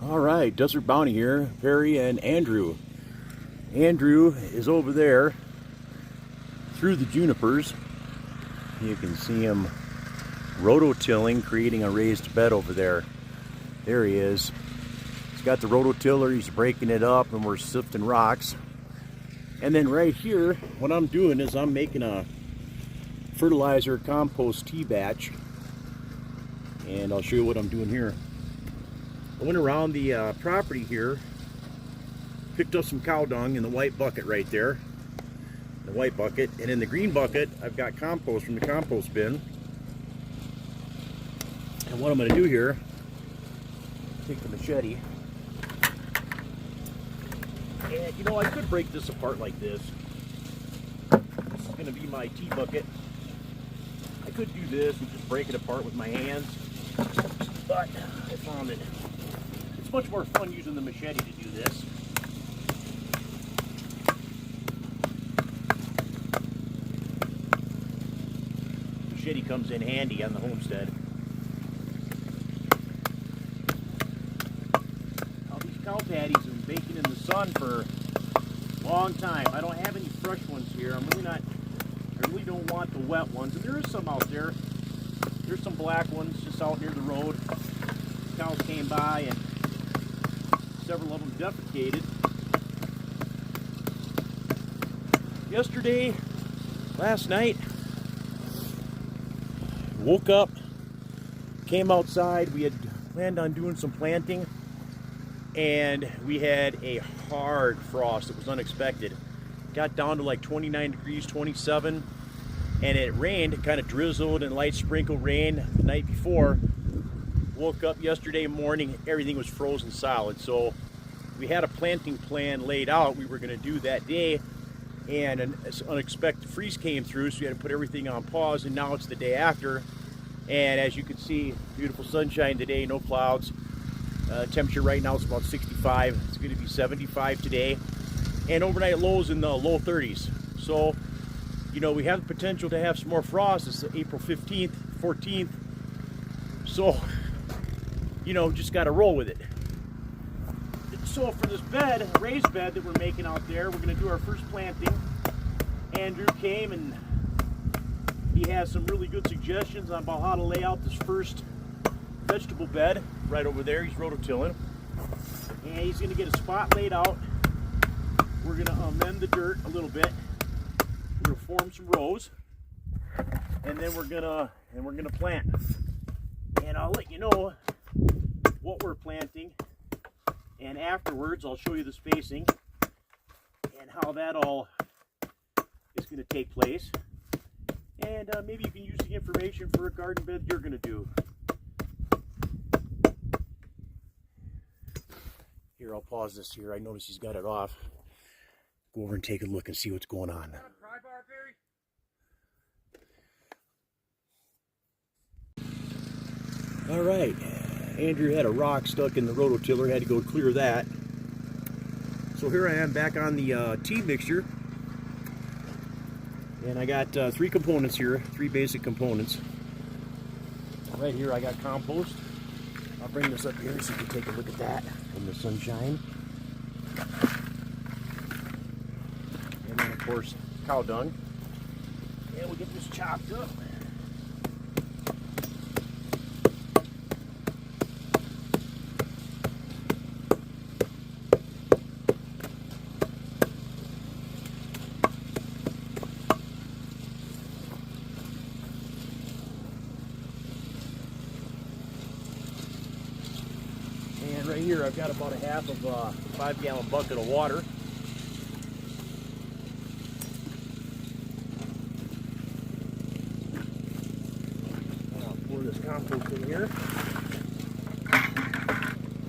All right, Desert Bounty here, Perry and Andrew. Andrew is over there through the junipers. You can see him rototilling, creating a raised bed over there. There he is. He's got the rototiller, he's breaking it up, and we're sifting rocks. And then right here, what I'm doing is I'm making a fertilizer compost tea batch. And I'll show you what I'm doing here. I went around the property here, picked up some cow dung in the white bucket right there, the white bucket, and in the green bucket I've got compost from the compost bin. And what I'm going to do here, take the machete, and you know, I could break this apart like this. This is going to be my tea bucket. I could do this and just break it apart with my hands, but I found it. It's much more fun using the machete to do this. Machete comes in handy on the homestead. Now these cow patties have been baking in the sun for a long time. I don't have any fresh ones here. I really don't want the wet ones. And there is some out there. There's some black ones just out near the road. Cows came by and several of them defecated. Last night, woke up, came outside. We had planned on doing some planting, and we had a hard frost. It was unexpected. Got down to like 29 degrees, 27, and it rained. It kind of drizzled and light sprinkle rain the night before. Woke up yesterday morning, everything was frozen solid. So we had a planting plan laid out we were going to do that day, and an unexpected freeze came through, so we had to put everything on pause, and now it's the day after. And as you can see, beautiful sunshine today, no clouds. Temperature right now is about 65. It's going to be 75 today, and overnight lows in the low 30s. So, you know, we have the potential to have some more frost. It's April 15th, 14th. So, you know, just got to roll with it. So for this bed, raised bed that we're making out there, we're going to do our first planting. Andrew came and he has some really good suggestions on about how to lay out this first vegetable bed right over there. He's rototilling. And he's going to get a spot laid out. We're going to amend the dirt a little bit. We're going to form some rows. And then we're going to plant. And I'll let you know what we're planting, and afterwards I'll show you the spacing and how that all is going to take place, and maybe you can use the information for a garden bed you're going to do. Here, I'll pause this here. I notice he's got it off. Go over and take a look and see what's going on. All right. Andrew had a rock stuck in the rototiller, had to go clear that. So here I am back on the tea mixture. And I got three components here, three basic components. Right here I got compost. I'll bring this up here so you can take a look at that in the sunshine. And then of course cow dung. And we'll get this chopped up. And right here I've got about a half of a 5-gallon bucket of water. And I'll pour this compost in here.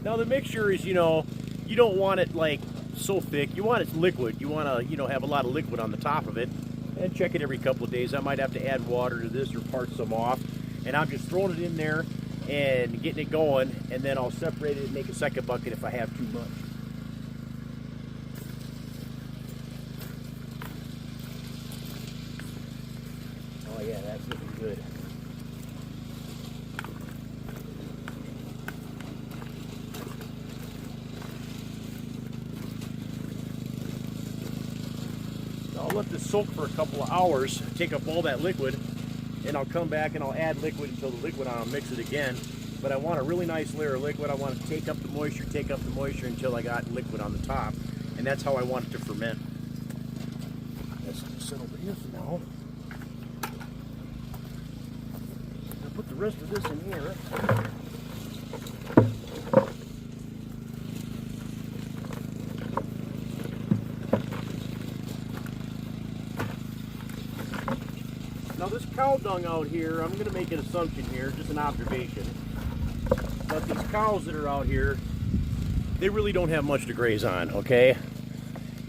Now the mixture is, you know, you don't want it like so thick. You want it liquid. You want to, you know, have a lot of liquid on the top of it. And check it every couple of days. I might have to add water to this or part some off. And I'm just throwing it in there and getting it going, and then I'll separate it and make a second bucket if I have too much. Oh yeah, that's looking good. I'll let this soak for a couple of hours, take up all that liquid, and I'll come back and I'll add liquid until the liquid, I'll mix it again. But I want a really nice layer of liquid. I want to take up the moisture until I got liquid on the top. And that's how I want it to ferment. Let's sit over here for now. I'll put the rest of this in here. Now this cow dung out here, I'm going to make an assumption here, just an observation. But these cows that are out here, they really don't have much to graze on, okay?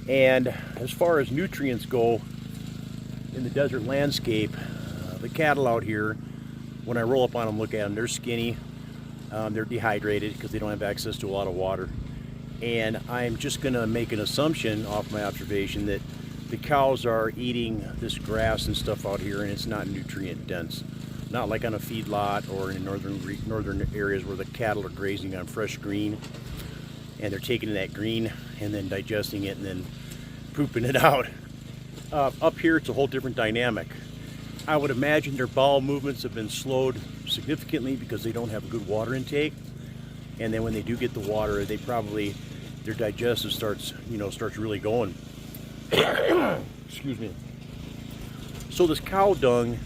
And as far as nutrients go in the desert landscape, the cattle out here, when I roll up on them, look at them, they're skinny, they're dehydrated because they don't have access to a lot of water. And I'm just going to make an assumption off my observation that the cows are eating this grass and stuff out here, and it's not nutrient dense. Not like on a feedlot or in northern areas where the cattle are grazing on fresh green, and they're taking that green and then digesting it and then pooping it out. Up here, it's a whole different dynamic. I would imagine their bowel movements have been slowed significantly because they don't have good water intake, and then when they do get the water, their digestive starts really going. Excuse me. So this cow dung,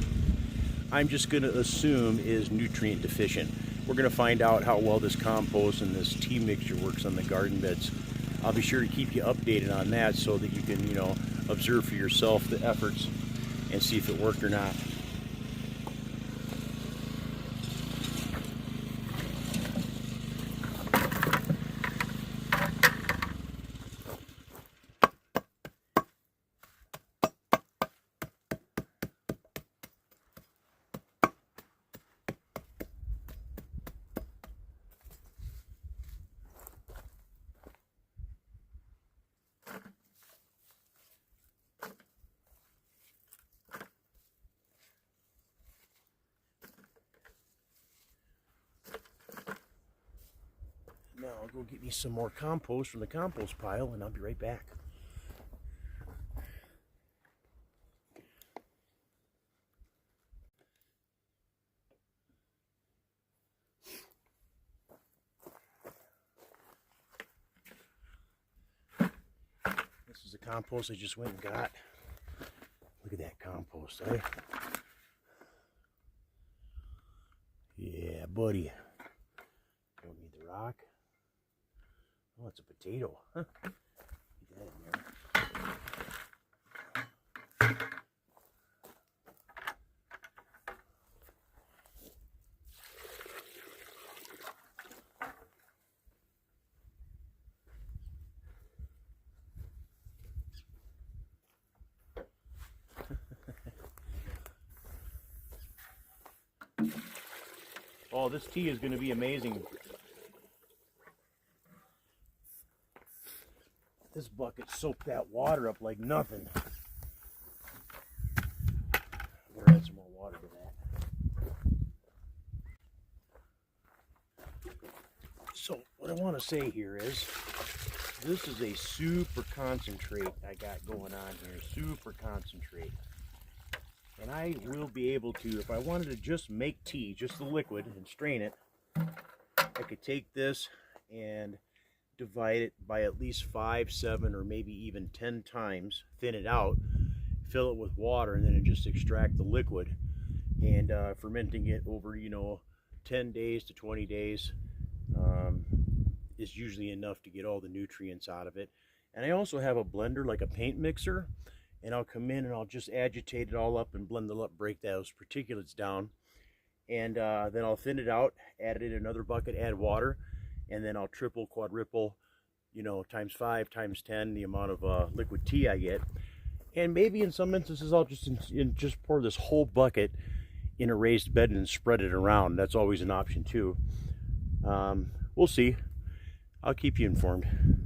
I'm just going to assume is nutrient deficient. We're going to find out how well this compost and this tea mixture works on the garden beds. I'll be sure to keep you updated on that so that you can, observe for yourself the efforts and see if it worked or not. Now I'll go get me some more compost from the compost pile, and I'll be right back. This is the compost I just went and got. Look at that compost, eh? Yeah, buddy. Don't need the rock. Oh, it's a potato. Huh? Get that in there. Oh, this tea is going to be amazing. This bucket soaked that water up like nothing. We'll add some more water to that. So what I want to say here is, this is a super concentrate I got going on here. Super concentrate. And I will be able to, if I wanted to just make tea, just the liquid, and strain it, I could take this and divide it by at least 5, 7, or maybe even 10 times, thin it out, fill it with water, and then just extract the liquid. And fermenting it over, 10 days to 20 days is usually enough to get all the nutrients out of it. And I also have a blender, like a paint mixer, and I'll come in and I'll just agitate it all up and blend it up, break those particulates down, and then I'll thin it out, add it in another bucket, add water, and then I'll triple, quadruple, times 5, times 10 the amount of liquid tea I get. And maybe in some instances I'll just pour this whole bucket in a raised bed and spread it around. That's always an option too. We'll see. I'll keep you informed.